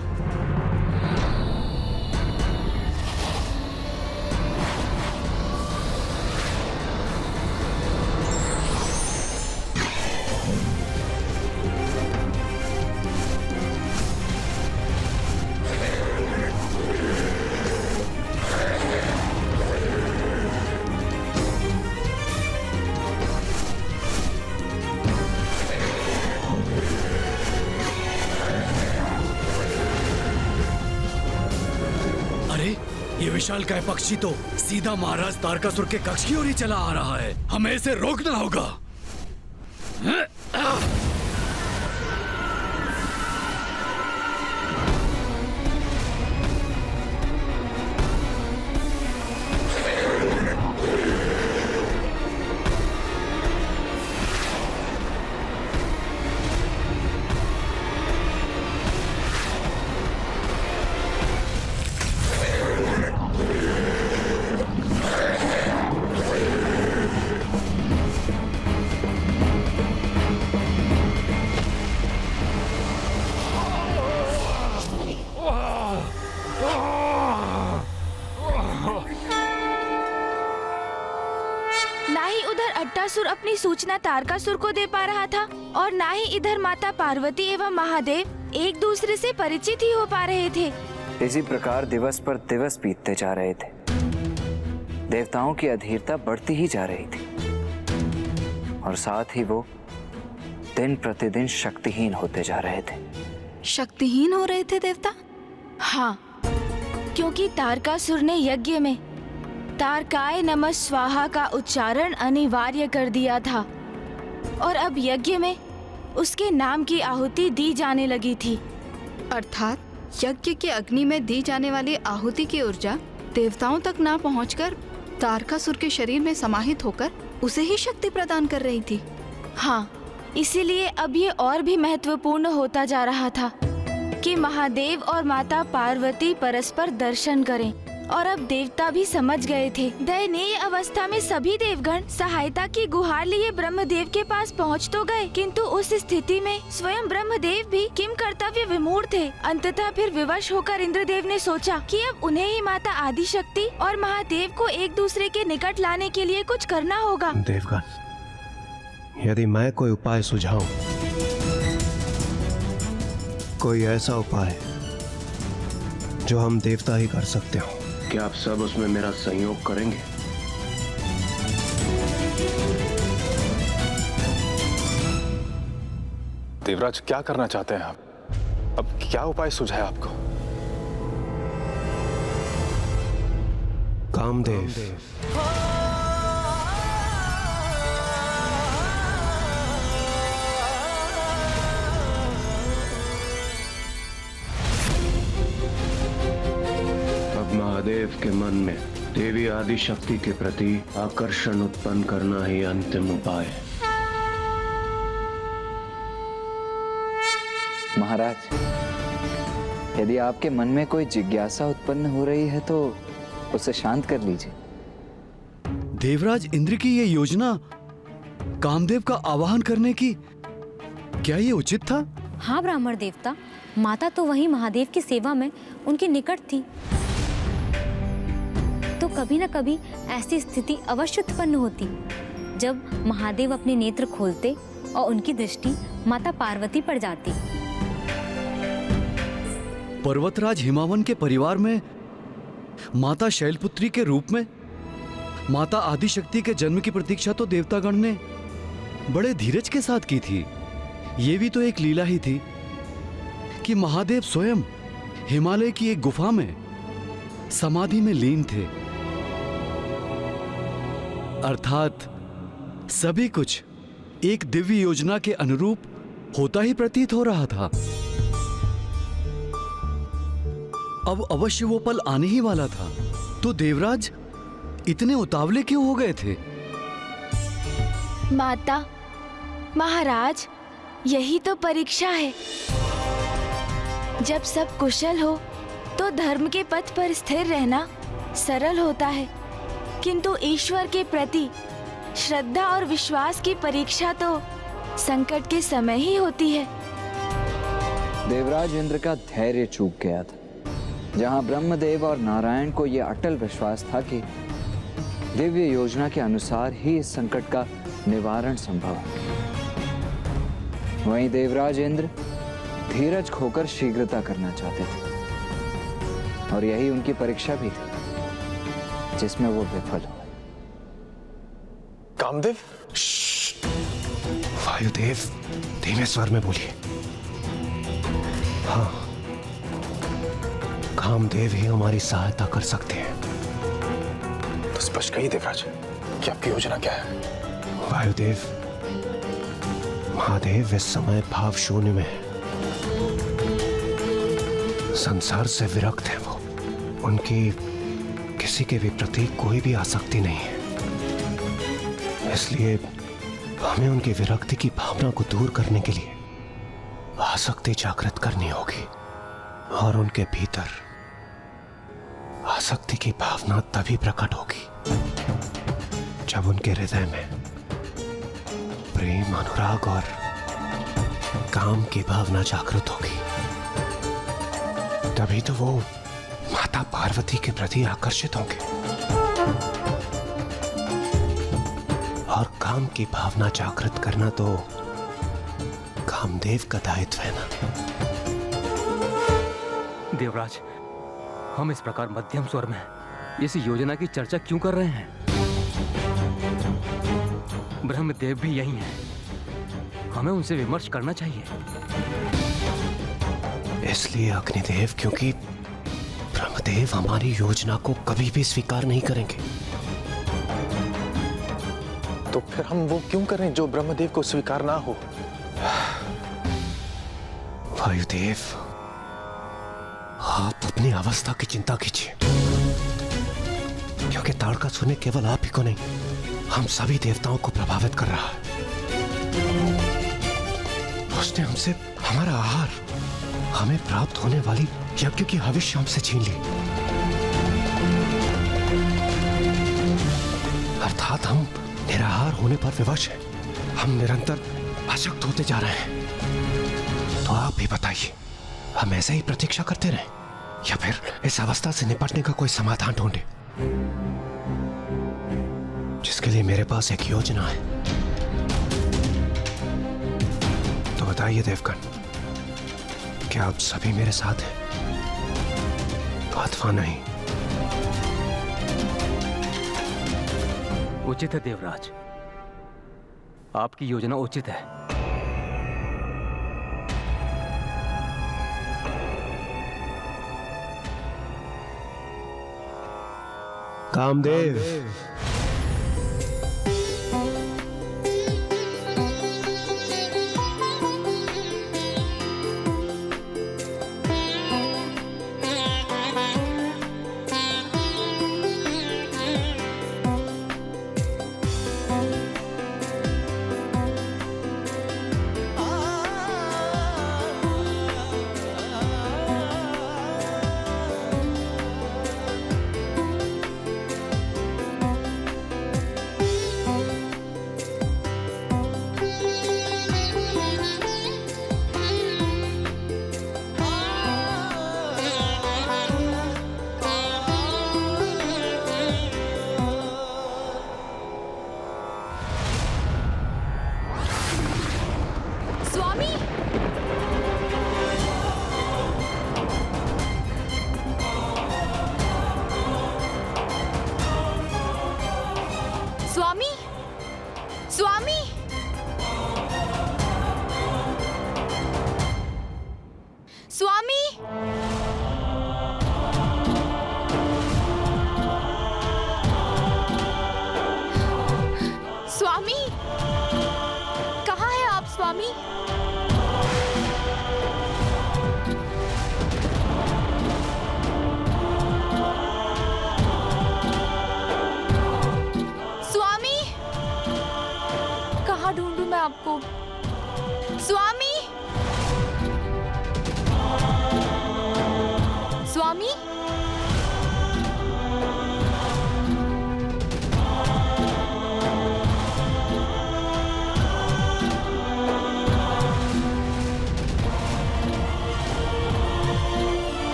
ये विशालकाय पक्षी तो सीधा महाराज तारकासुर के कक्ष की ओर ही चला आ रहा है। हमें इसे रोकना होगा। अट्टासुर अपनी सूचना तारकासुर को दे पा रहा था और ना ही इधर माता पार्वती एवं महादेव एक दूसरे से परिचित ही हो पा रहे थे। इसी प्रकार दिवस पर दिवस बीतते जा रहे थे। देवताओं की अधीरता बढ़ती ही जा रही थी और साथ ही वो दिन प्रतिदिन शक्तिहीन होते जा रहे थे। शक्तिहीन हो रहे थे देवता? हाँ, क्योंकि तारकासुर ने यज्ञ में तारकाय नमः स्वाहा का उच्चारण अनिवार्य कर दिया था और अब यज्ञ में उसके नाम की आहुति दी जाने लगी थी। अर्थात यज्ञ के अग्नि में दी जाने वाली आहुति की ऊर्जा देवताओं तक ना पहुंचकर तारकासुर के शरीर में समाहित होकर उसे ही शक्ति प्रदान कर रही थी। हाँ, इसीलिए अब ये और भी महत्वपूर्ण होता जा रहा था कि महादेव और माता पार्वती परस्पर दर्शन करें। और अब देवता भी समझ गए थे। दयनीय अवस्था में सभी देवगण सहायता की गुहार लिए ब्रह्मदेव के पास पहुंच तो गए, किंतु उस स्थिति में स्वयं ब्रह्मदेव भी किम कर्तव्य विमूढ़ थे। अंततः फिर विवश होकर इंद्रदेव ने सोचा कि अब उन्हें ही माता आदिशक्ति और महादेव को एक दूसरे के निकट लाने के लिए कुछ करना होगा। देवगण, यदि मैं कोई उपाय सुझाऊं, कोई ऐसा उपाय जो हम देवता ही कर सकते हो, क्या आप सब उसमें मेरा सहयोग करेंगे? देवराज, क्या करना चाहते हैं आप? अब क्या उपाय सुझाया आपको? कामदेव। महादेव के मन में देवी आदिशक्ति के प्रति आकर्षण उत्पन्न करना ही अंतिम उपाय है। महाराज, यदि आपके मन में कोई जिज्ञासा उत्पन्न हो रही है तो उसे शांत कर लीजिए। देवराज इंद्र की ये योजना कामदेव का आवाहन करने की, क्या ये उचित था? हाँ ब्राह्मण देवता, माता तो वहीं महादेव की सेवा में उनके निकट थी, तो कभी न कभी ऐसी स्थिति अवश्य उत्पन्न होती जब महादेव अपने नेत्र खोलते और उनकी दृष्टि माता पार्वती पर जाती। पर्वतराज हिमावन के परिवार में माता शैलपुत्री के रूप में माता आदिशक्ति के जन्म की प्रतीक्षा तो देवतागण ने बड़े धीरज के साथ की थी। ये भी तो एक लीला ही थी कि महादेव स्वयं हिमालय की एक गुफा में समाधि में लीन थे। अर्थात सभी कुछ एक दिव्य योजना के अनुरूप होता ही प्रतीत हो रहा था। अब अवश्य वो पल आने ही वाला था, तो देवराज इतने उतावले क्यों हो गए थे? माता, महाराज, यही तो परीक्षा है। जब सब कुशल हो तो धर्म के पथ पर स्थिर रहना सरल होता है, किंतु ईश्वर के प्रति श्रद्धा और विश्वास की परीक्षा तो संकट के समय ही होती है। देवराज इंद्र का धैर्य चूक गया था। जहां ब्रह्मदेव और नारायण को यह अटल विश्वास था कि दिव्य योजना के अनुसार ही इस संकट का निवारण संभव है, वहीं देवराज इंद्र धीरज खोकर शीघ्रता करना चाहते थे और यही उनकी परीक्षा भी थी जिसमें वो विफल हुए। कामदेव, वायुदेव, धीमे स्वर में बोलिए। हाँ, कामदेव ही हमारी सहायता कर सकते हैं। तो स्पष्ट कहिए देवराज, कि आपकी योजना क्या है? वायुदेव, महादेव इस समय भाव शून्य में है, संसार से विरक्त है वो। उनकी किसी के भी प्रति कोई भी आसक्ति नहीं है, इसलिए हमें उनकी विरक्ति की भावना को दूर करने के लिए आसक्ति जागृत करनी होगी, और उनके भीतर आसक्ति की भावना तभी प्रकट होगी जब उनके हृदय में प्रेम, अनुराग और काम की भावना जागृत होगी। तभी तो वो माता पार्वती के प्रति आकर्षित होंगे, और काम की भावना जागृत करना तो कामदेव का दायित्व है ना। देवराज, हम इस प्रकार मध्यम स्वर में इस योजना की चर्चा क्यों कर रहे हैं? ब्रह्मदेव भी यही हैं। हमें उनसे विमर्श करना चाहिए। इसलिए अग्निदेव, क्योंकि ब्रह्मदेव हमारी योजना को कभी भी स्वीकार नहीं करेंगे। तो फिर हम वो क्यों करें जो ब्रह्मदेव को स्वीकार ना हो? वायुदेव, आप अपनी अवस्था की चिंता कीजिए, क्योंकि ताड़कासुर केवल आप ही को नहीं, हम सभी देवताओं को प्रभावित कर रहा है। उसने हमसे हमारा आहार, हमें प्राप्त होने वाली यज्ञ की हविष्य हमसे छीन ली। अर्थात हम निराहार होने पर विवश हैं। हम निरंतर अशक्त होते जा रहे हैं। तो आप भी बताइए, हम ऐसे ही प्रतीक्षा करते रहें या फिर इस अवस्था से निपटने का कोई समाधान ढूंढे, जिसके लिए मेरे पास एक योजना है। तो बताइए देवगण, क्या आप सभी मेरे साथ हैं अथवा नहीं? उचित है देवराज, आपकी योजना उचित है। कामदेव, स्वामी, स्वामी, स्वामी, स्वामी, कहाँ है आप स्वामी? ढूंढूं मैं आपको? स्वामी, स्वामी,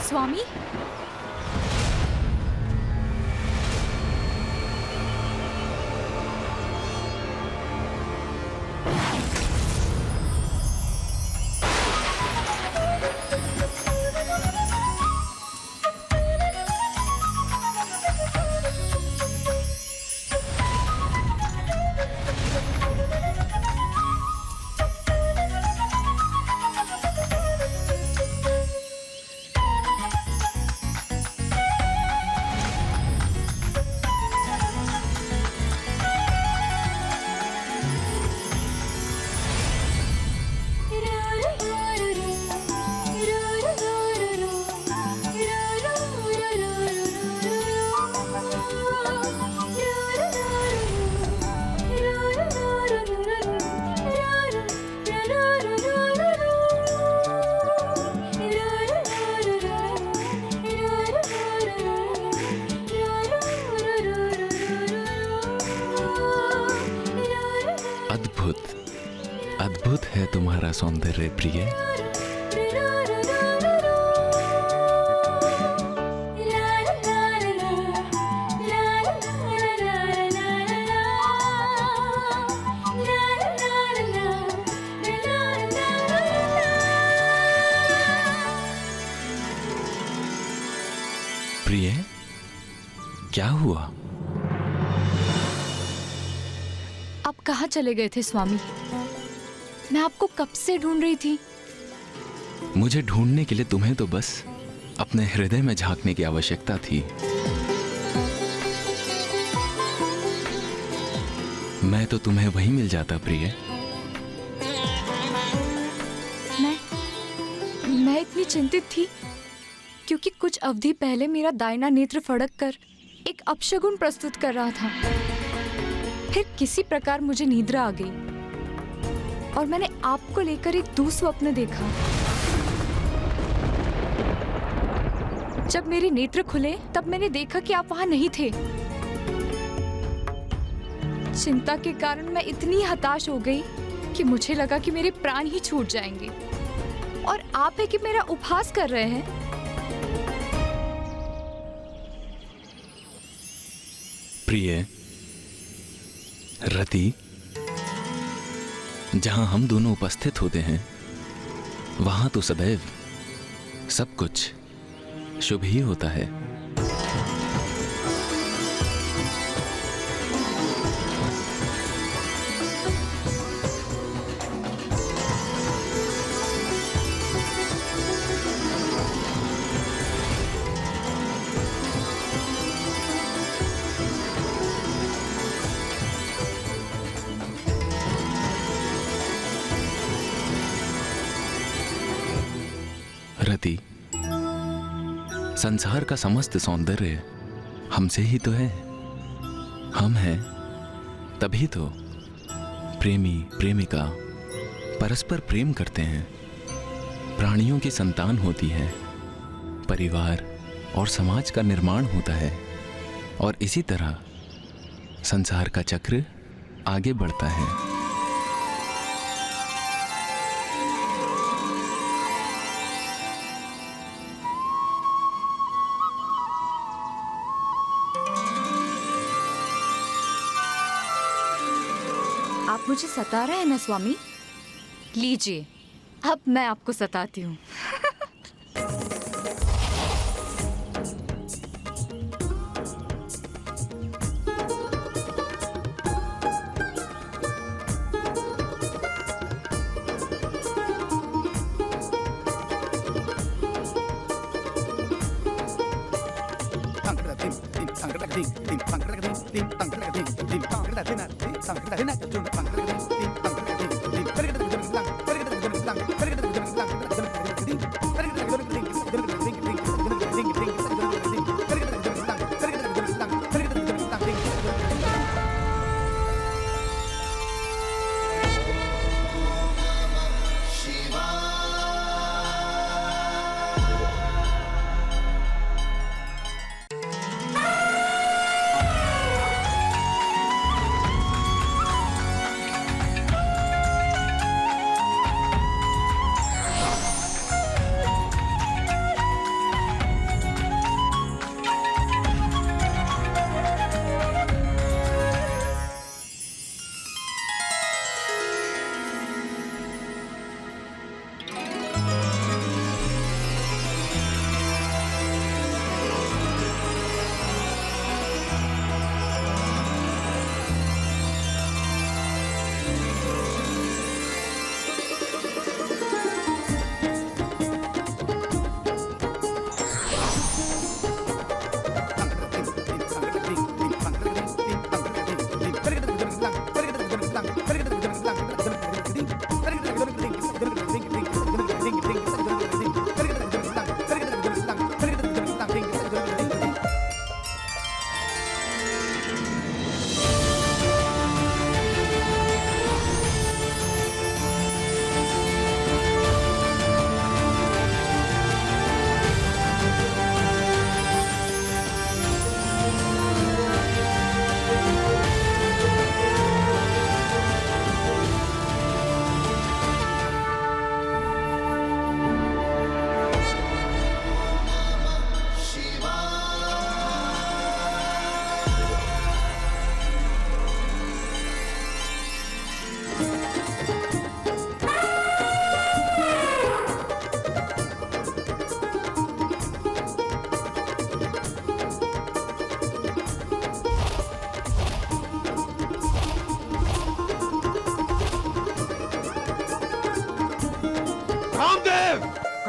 स्वामी, अद्भुत है तुम्हारा सौंदर्य प्रिय। प्रिय, क्या हुआ? आप कहाँ चले गए थे स्वामी? मैं आपको कब से ढूंढ रही थी। मुझे ढूंढने के लिए तुम्हें तो बस अपने हृदय में झांकने की आवश्यकता थी। मैं तो तुम्हें वहीं मिल जाता प्रिय। मैं इतनी चिंतित थी क्योंकि कुछ अवधि पहले मेरा दाहिना नेत्र फड़क कर एक अपशगुन प्रस्तुत कर रहा था। फिर किसी प्रकार मुझे निद्रा आ गई और मैंने आपको लेकर एक दुस्वप्न देखा। जब मेरे नेत्र खुले तब मैंने देखा कि आप वहां नहीं थे। चिंता के कारण मैं इतनी हताश हो गई कि मुझे लगा कि मेरे प्राण ही छूट जाएंगे। और आप है कि मेरा उपहास कर रहे हैं। प्रिय, रति, जहां हम दोनों उपस्थित होते हैं वहां तो सदैव सब कुछ शुभ ही होता है। रति, संसार का समस्त सौंदर्य हमसे ही तो है। हम हैं तभी तो प्रेमी प्रेमिका परस्पर प्रेम करते हैं, प्राणियों की संतान होती है, परिवार और समाज का निर्माण होता है और इसी तरह संसार का चक्र आगे बढ़ता है। आप मुझे सता रहे हैं ना स्वामी? लीजिए, अब मैं आपको सताती हूँ।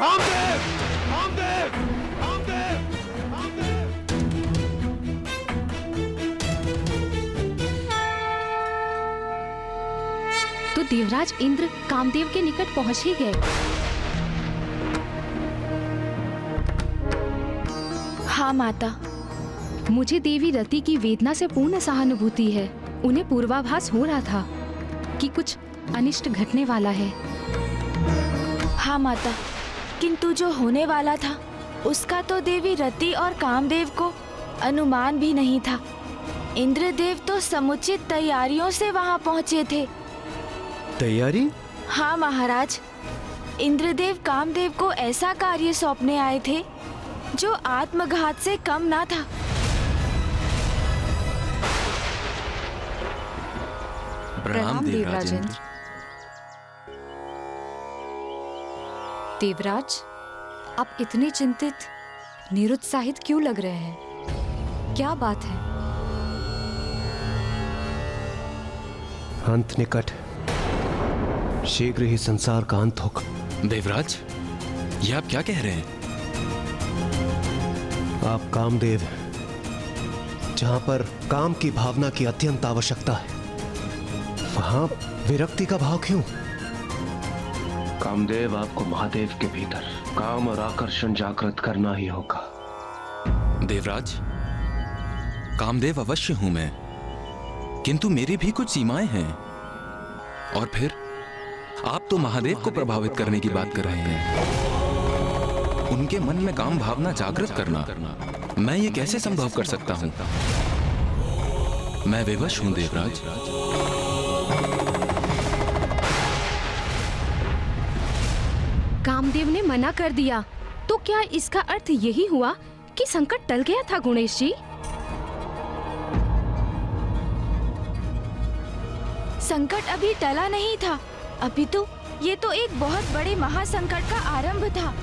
कामदेव! कामदेव! कामदेव! तो देवराज इंद्र कामदेव के निकट पहुंच ही गए। हाँ माता। मुझे देवी रति की वेदना से पूर्ण सहानुभूति है। उन्हें पूर्वाभास हो रहा था कि कुछ अनिष्ट घटने वाला है। हाँ माता, किंतु जो होने वाला था उसका तो देवी रति और कामदेव को अनुमान भी नहीं था। इंद्रदेव तो समुचित तैयारियों से वहां पहुंचे थे। तैयारी? हाँ महाराज, इंद्रदेव कामदेव को ऐसा कार्य सौंपने आए थे जो आत्मघात से कम ना था। प्रणाम देवराज इंद्र। देवराज, आप इतने चिंतित, निरुत्साहित क्यों लग रहे हैं? क्या बात है? अंत निकट, शीघ्र ही संसार का अंत होगा। देवराज, ये आप क्या कह रहे हैं? आप कामदेव, जहां पर काम की भावना की अत्यंत आवश्यकता है, वहां विरक्ति का भाव क्यों? कामदेव, आपको महादेव के भीतर काम और आकर्षण जागृत करना ही होगा। देवराज, कामदेव अवश्य हूं मैं, किंतु मेरी भी कुछ सीमाएं हैं। और फिर आप तो महादेव को प्रभावित करने की बात कर रहे हैं। उनके मन में काम भावना जागृत करना, मैं ये कैसे संभव कर सकता हूं? मैं विवश हूं देवराज। कामदेव ने मना कर दिया, तो क्या इसका अर्थ यही हुआ कि संकट टल गया था गणेश जी? संकट अभी टला नहीं था, अपितु ये तो एक बहुत बड़े महासंकट का आरंभ था।